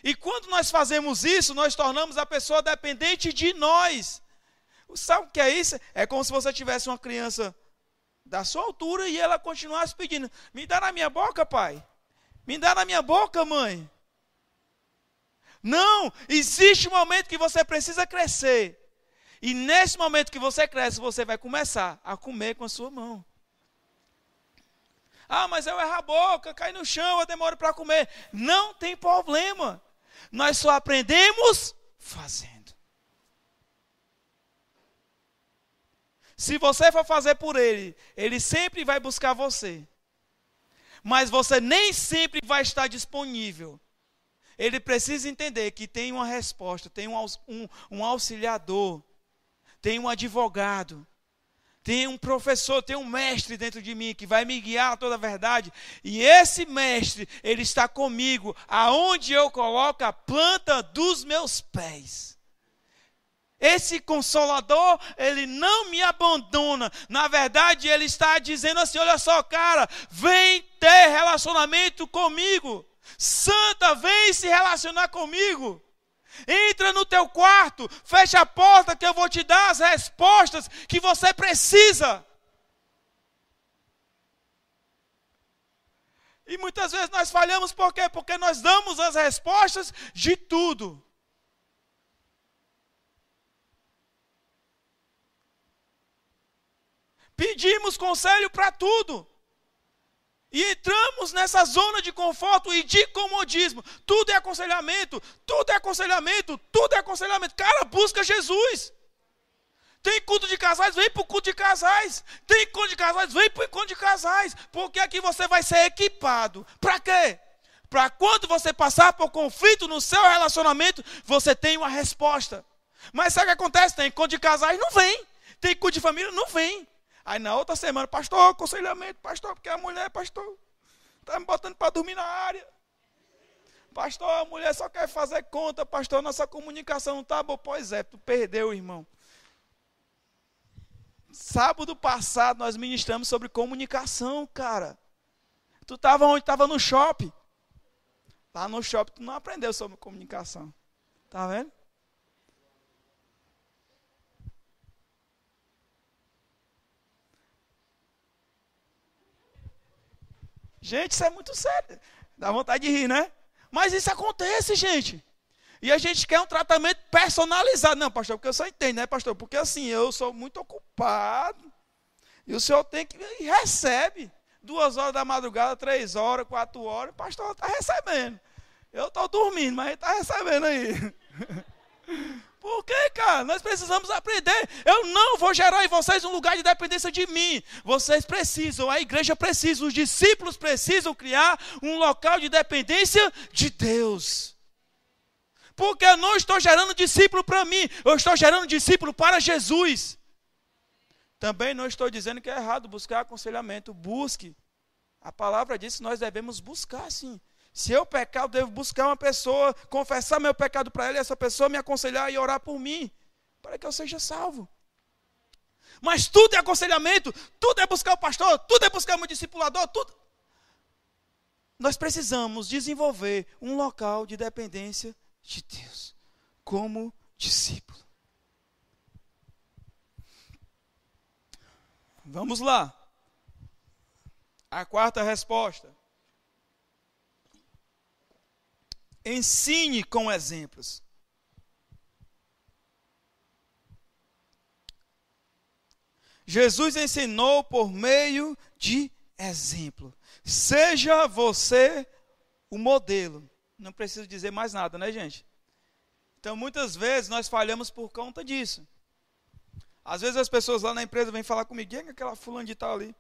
E quando nós fazemos isso, nós tornamos a pessoa dependente de nós. Sabe o que é isso? É como se você tivesse uma criança da sua altura e ela continuasse pedindo: me dá na minha boca, pai. Me dá na minha boca, mãe. Não, existe um momento que você precisa crescer. E nesse momento que você cresce, você vai começar a comer com a sua mão. Ah, mas eu erro a boca, cai no chão, eu demoro para comer. Não tem problema. Nós só aprendemos fazendo. Se você for fazer por ele, ele sempre vai buscar você. Mas você nem sempre vai estar disponível. ele precisa entender que tem uma resposta, tem um auxiliador, tem um advogado, tem um professor, tem um mestre dentro de mim que vai me guiar a toda a verdade. E esse mestre, ele está comigo, aonde eu coloco a planta dos meus pés. Esse consolador, ele não me abandona. Na verdade, ele está dizendo assim, olha só, cara, vem ter relacionamento comigo. Santa, vem se relacionar comigo. Entra no teu quarto, fecha a porta que eu vou te dar as respostas que você precisa. E muitas vezes nós falhamos por quê? Porque nós damos as respostas de tudo. Pedimos conselho para tudo. E entramos nessa zona de conforto e de comodismo. Tudo é aconselhamento, tudo é aconselhamento, tudo é aconselhamento. Cara, busca Jesus. Tem culto de casais, vem para o culto de casais. Tem encontro de casais, vem para o encontro de casais. Porque aqui você vai ser equipado. Para quê? Para quando você passar por conflito no seu relacionamento, você tem uma resposta. Mas sabe o que acontece? Tem encontro de casais, não vem. Tem culto de família, não vem. Aí na outra semana, pastor, aconselhamento, pastor, porque a mulher, pastor, está me botando para dormir na área. Pastor, a mulher só quer fazer conta, pastor, nossa comunicação não está boa. Pois é, tu perdeu, irmão. Sábado passado nós ministramos sobre comunicação, cara. Tu estava onde? Estava no shopping. Lá no shopping tu não aprendeu sobre comunicação. Tá vendo? Gente, isso é muito sério. Dá vontade de rir, né? Mas isso acontece, gente. E a gente quer um tratamento personalizado. Não, pastor, porque eu só entendo, né, pastor? Porque assim, eu sou muito ocupado. E o senhor tem que... E recebe. 2 horas da madrugada, 3 horas, 4 horas. O pastor está recebendo. Eu estou dormindo, mas ele está recebendo aí. Por quê, cara? Nós precisamos aprender. Eu não vou gerar em vocês um lugar de dependência de mim. Vocês precisam, a igreja precisa, os discípulos precisam criar um local de dependência de Deus. Porque eu não estou gerando discípulo para mim, eu estou gerando discípulo para Jesus. Também não estou dizendo que é errado buscar aconselhamento. Busque. A palavra diz que nós devemos buscar, sim. Se eu pecar, eu devo buscar uma pessoa, confessar meu pecado para ela, e essa pessoa me aconselhar e orar por mim, para que eu seja salvo. Mas tudo é aconselhamento, tudo é buscar o pastor, tudo é buscar o meu discipulador, tudo. Nós precisamos desenvolver um local de dependência de Deus, como discípulo. Vamos lá. A quarta resposta. Ensine com exemplos. Jesus ensinou por meio de exemplo. Seja você o modelo. Não preciso dizer mais nada, né, gente? Então, muitas vezes nós falhamos por conta disso. Às vezes as pessoas lá na empresa vêm falar comigo, quem é aquela fulano de tal ali?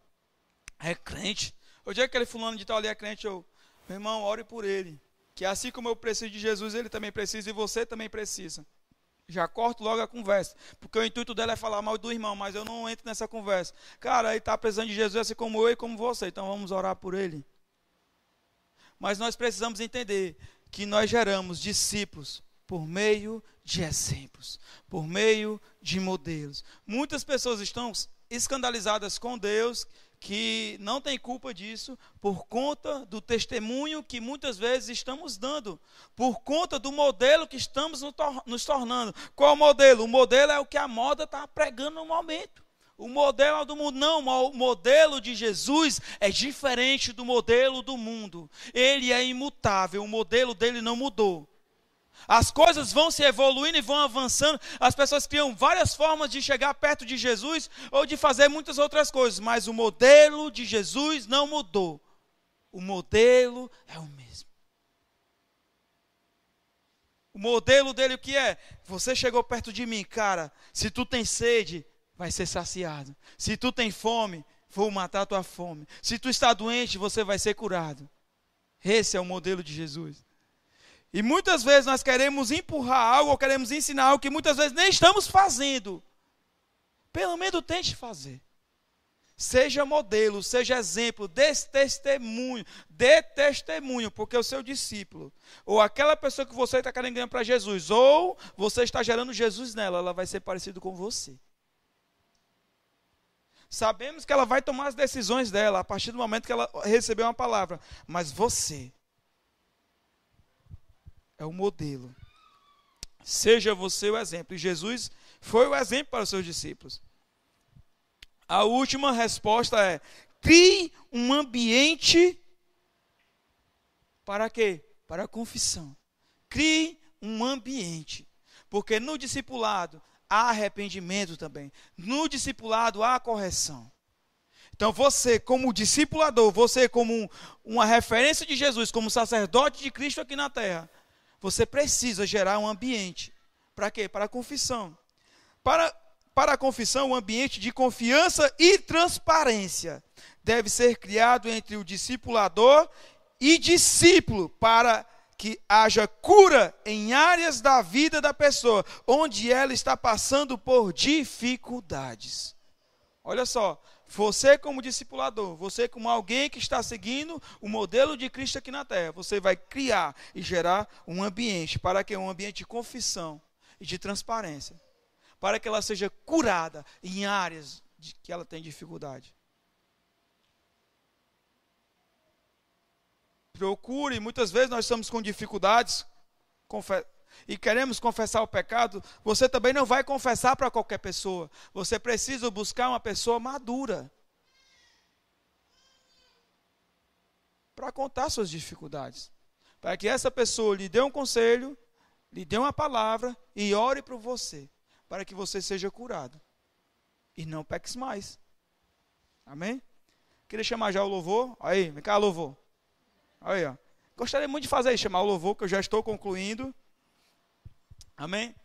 É crente. O dia que aquele fulano de tal ali é crente, meu irmão, ore por ele. Que assim como eu preciso de Jesus, ele também precisa e você também precisa. Já corto logo a conversa. Porque o intuito dela é falar mal do irmão, mas eu não entro nessa conversa. Cara, ele está precisando de Jesus assim como eu e como você, então vamos orar por ele. Mas nós precisamos entender que nós geramos discípulos por meio de exemplos, por meio de modelos. Muitas pessoas estão escandalizadas com Deus, que não tem culpa disso, por conta do testemunho que muitas vezes estamos dando, por conta do modelo que estamos nos tornando. Qual o modelo? O modelo é o que a moda está pregando no momento. O modelo do mundo, não, o modelo de Jesus é diferente do modelo do mundo. Ele é imutável, o modelo dele não mudou. As coisas vão se evoluindo e vão avançando. As pessoas criam várias formas de chegar perto de Jesus ou de fazer muitas outras coisas, mas o modelo de Jesus não mudou. O modelo é o mesmo. O modelo dele o que é? Você chegou perto de mim, cara, se tu tem sede, vai ser saciado. Se tu tem fome, vou matar a tua fome. Se tu está doente, você vai ser curado. Esse é o modelo de Jesus. E muitas vezes nós queremos empurrar algo, ou queremos ensinar algo que muitas vezes nem estamos fazendo. Pelo menos tente fazer. Seja modelo, seja exemplo, dê testemunho, porque o seu discípulo, ou aquela pessoa que você está querendo ganhar para Jesus, ou você está gerando Jesus nela, ela vai ser parecida com você. Sabemos que ela vai tomar as decisões dela, a partir do momento que ela recebeu uma palavra, mas você é o modelo. Seja você o exemplo, e Jesus foi o exemplo para os seus discípulos. A última resposta é: crie um ambiente para quê? Para a confissão. Crie um ambiente. Porque no discipulado há arrependimento também. No discipulado há correção. Então você, como discipulador, você como uma referência de Jesus, como sacerdote de Cristo aqui na terra, você precisa gerar um ambiente. Para quê? Para a confissão. Para a confissão, um ambiente de confiança e transparência deve ser criado entre o discipulador e discípulo, para que haja cura em áreas da vida da pessoa, onde ela está passando por dificuldades. Olha só, você como discipulador, você como alguém que está seguindo o modelo de Cristo aqui na terra, você vai criar e gerar um ambiente, para que um ambiente de confissão e de transparência, para que ela seja curada em áreas que ela tem dificuldade. Procure, muitas vezes nós estamos com dificuldades e queremos confessar o pecado, você também não vai confessar para qualquer pessoa. Você precisa buscar uma pessoa madura para contar suas dificuldades, para que essa pessoa lhe dê um conselho, lhe dê uma palavra e ore por você, para que você seja curado e não peques mais. Amém? Queria chamar já o louvor. Aí, vem cá, louvor. Aí, ó. Gostaria muito de fazer isso, chamar o louvor, que eu já estou concluindo. Amém?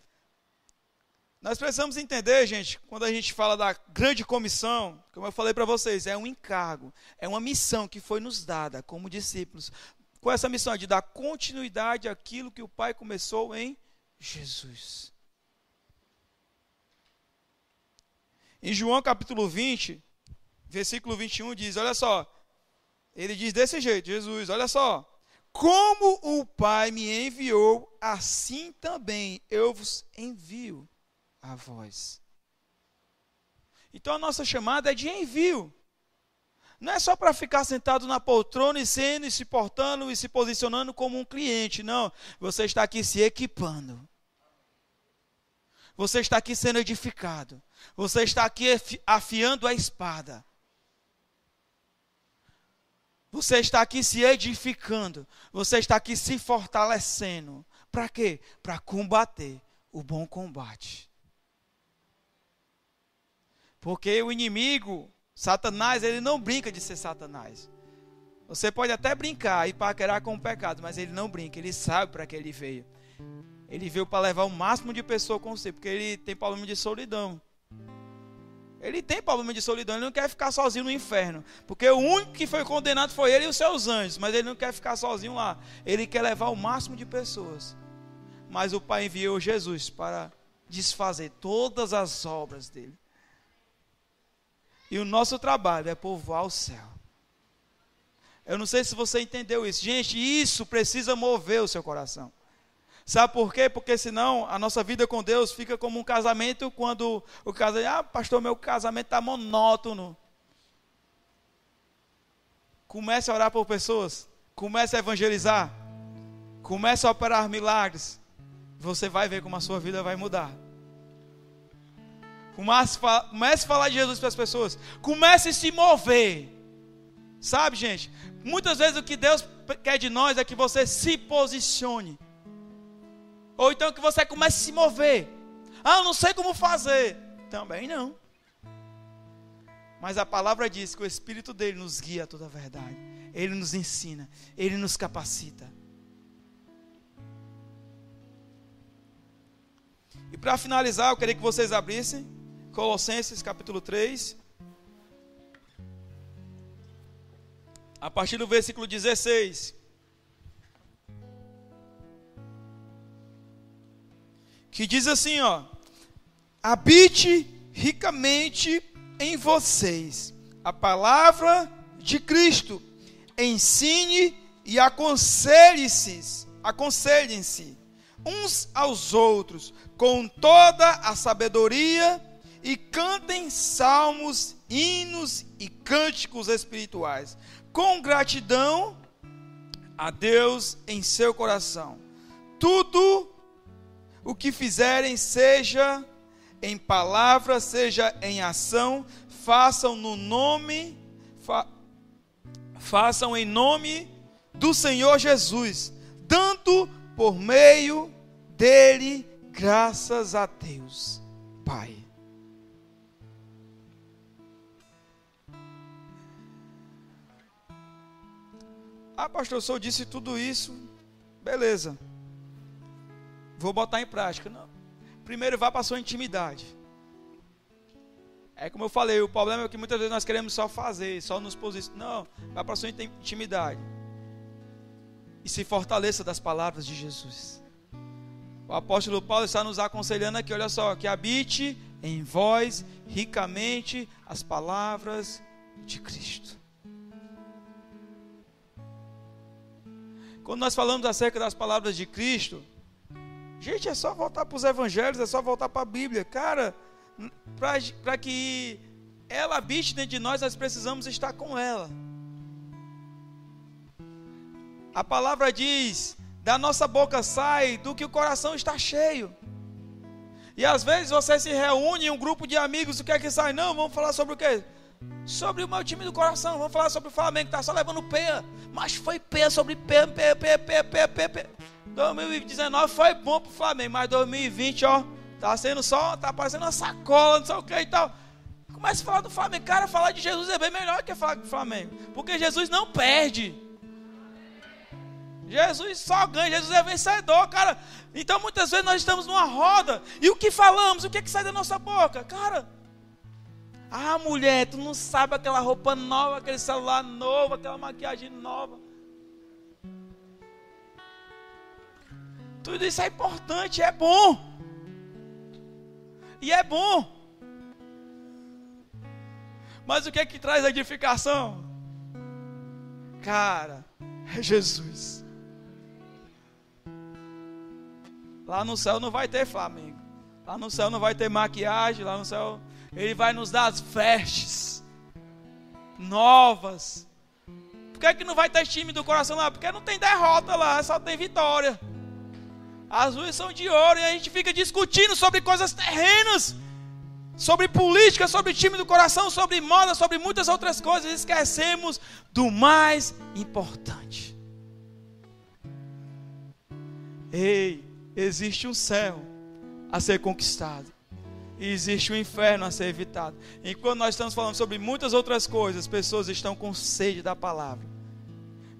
Nós precisamos entender, gente, quando a gente fala da grande comissão, como eu falei para vocês, é um encargo, é uma missão que foi nos dada como discípulos. Com essa missão de dar continuidade àquilo que o Pai começou em Jesus. Em João capítulo 20, versículo 21 diz, olha só, ele diz desse jeito, Jesus, olha só, como o Pai me enviou, assim também eu vos envio a vós. Então a nossa chamada é de envio. Não é só para ficar sentado na poltrona e se portando e se posicionando como um cliente, não. Você está aqui se equipando. Você está aqui sendo edificado. Você está aqui afiando a espada. Você está aqui se edificando. Você está aqui se fortalecendo. Para quê? Para combater o bom combate. Porque o inimigo, Satanás, ele não brinca de ser Satanás. Você pode até brincar e paquerar com o pecado, mas ele não brinca. Ele sabe para que ele veio. Ele veio para levar o máximo de pessoas com você, porque ele tem problema de solidão. Ele tem problema de solidão, ele não quer ficar sozinho no inferno. Porque o único que foi condenado foi ele e os seus anjos, mas ele não quer ficar sozinho lá. Ele quer levar o máximo de pessoas. Mas o Pai enviou Jesus para desfazer todas as obras dele. E o nosso trabalho é povoar o céu. Eu não sei se você entendeu isso. Gente, isso precisa mover o seu coração. Sabe por quê? Porque senão a nossa vida com Deus fica como um casamento, quando o casamento, pastor, meu casamento está monótono. Comece a orar por pessoas, comece a evangelizar, comece a operar milagres. Você vai ver como a sua vida vai mudar. Comece a falar de Jesus para as pessoas. Comece a se mover. Sabe, gente? Muitas vezes o que Deus quer de nós é que você se posicione. Ou então que você comece a se mover. Ah, eu não sei como fazer. Também não. Mas a palavra diz que o Espírito dele nos guia a toda a verdade. Ele nos ensina. Ele nos capacita. E para finalizar, eu queria que vocês abrissem Colossenses capítulo 3. A partir do versículo 16. que diz assim, ó: habite ricamente em vocês a palavra de Cristo, ensine e aconselhem-se uns aos outros com toda a sabedoria e cantem salmos, hinos e cânticos espirituais, com gratidão a Deus em seu coração. Tudo o que fizerem, seja em palavra, seja em ação, façam em nome do Senhor Jesus, dando por meio dele graças a Deus Pai. Ah, pastor, o senhor disse tudo isso, beleza, vou botar em prática. Não. Primeiro vá para a sua intimidade. É como eu falei, o problema é que muitas vezes nós queremos só fazer, só nos posicionar. Não, vá para a sua intimidade e se fortaleça das palavras de Jesus. O apóstolo Paulo está nos aconselhando aqui, olha só, que habite em vós ricamente as palavras de Cristo. Quando nós falamos acerca das palavras de Cristo, gente, é só voltar para os evangelhos, é só voltar para a Bíblia. Cara, para que ela habite dentro de nós, nós precisamos estar com ela. A palavra diz: da nossa boca sai do que o coração está cheio. E às vezes você se reúne em um grupo de amigos, o que é que sai? Não, vamos falar sobre o quê? Sobre o meu time do coração. Vamos falar sobre o Flamengo, que está só levando peia. Mas foi peia sobre peia. 2019 foi bom para o Flamengo, mas 2020, ó, tá parecendo uma sacola, não sei o que e tal. Começa a falar do Flamengo. Cara, falar de Jesus é bem melhor que falar do Flamengo, porque Jesus não perde. Jesus só ganha, Jesus é vencedor, cara. Então muitas vezes nós estamos numa roda, e o que falamos, o que é que sai da nossa boca? Cara, ah, mulher, tu não sabe, aquela roupa nova, aquele celular novo, aquela maquiagem nova. Tudo isso é importante, é bom. E é bom. Mas o que é que traz a edificação? Cara, é Jesus. Lá no céu não vai ter Flamengo. Lá no céu não vai ter maquiagem. Lá no céu Ele vai nos dar as vestes novas. Por que não vai ter time do coração lá? Porque não tem derrota lá, só tem vitória. As ruas são de ouro e a gente fica discutindo sobre coisas terrenas, sobre política, sobre time do coração, sobre moda, sobre muitas outras coisas. Esquecemos do mais importante. Ei, existe um céu a ser conquistado e existe um inferno a ser evitado. Enquanto nós estamos falando sobre muitas outras coisas, pessoas estão com sede da palavra.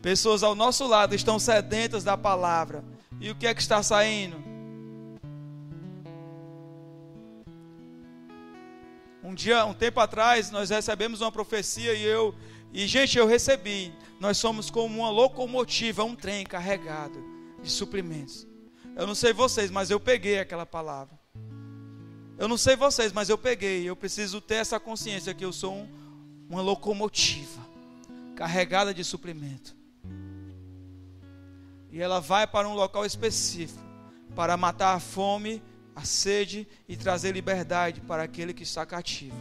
Pessoas ao nosso lado estão sedentas da palavra. E o que é que está saindo? Um tempo atrás, nós recebemos uma profecia gente, eu recebi. Nós somos como uma locomotiva, um trem carregado de suprimentos. Eu não sei vocês, mas eu peguei aquela palavra. Eu não sei vocês, mas eu peguei. Eu preciso ter essa consciência que eu sou uma locomotiva carregada de suprimento. E ela vai para um local específico para matar a fome, a sede e trazer liberdade para aquele que está cativo.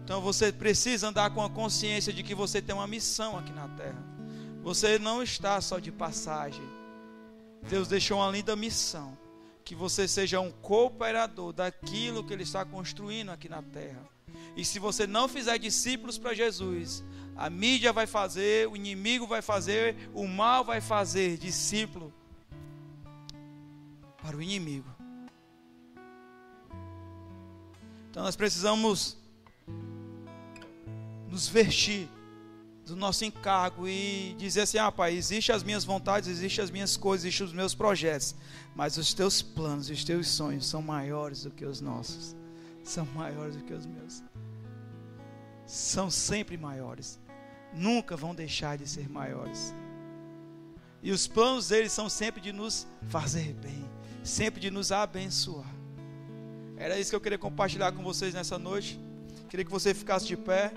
Então você precisa andar com a consciência de que você tem uma missão aqui na terra. Você não está só de passagem. Deus deixou uma linda missão, que você seja um cooperador daquilo que Ele está construindo aqui na terra. E se você não fizer discípulos para Jesus, a mídia vai fazer, o inimigo vai fazer, o mal vai fazer discípulo para o inimigo. Então nós precisamos nos vestir do nosso encargo e dizer assim: ah, Pai, existem as minhas vontades, existem as minhas coisas, existem os meus projetos, mas os teus planos, os teus sonhos são maiores do que os nossos, são maiores do que os meus, são sempre maiores, nunca vão deixar de ser maiores. E os planos deles são sempre de nos fazer bem, sempre de nos abençoar. Era isso que eu queria compartilhar com vocês nessa noite. Queria que você ficasse de pé.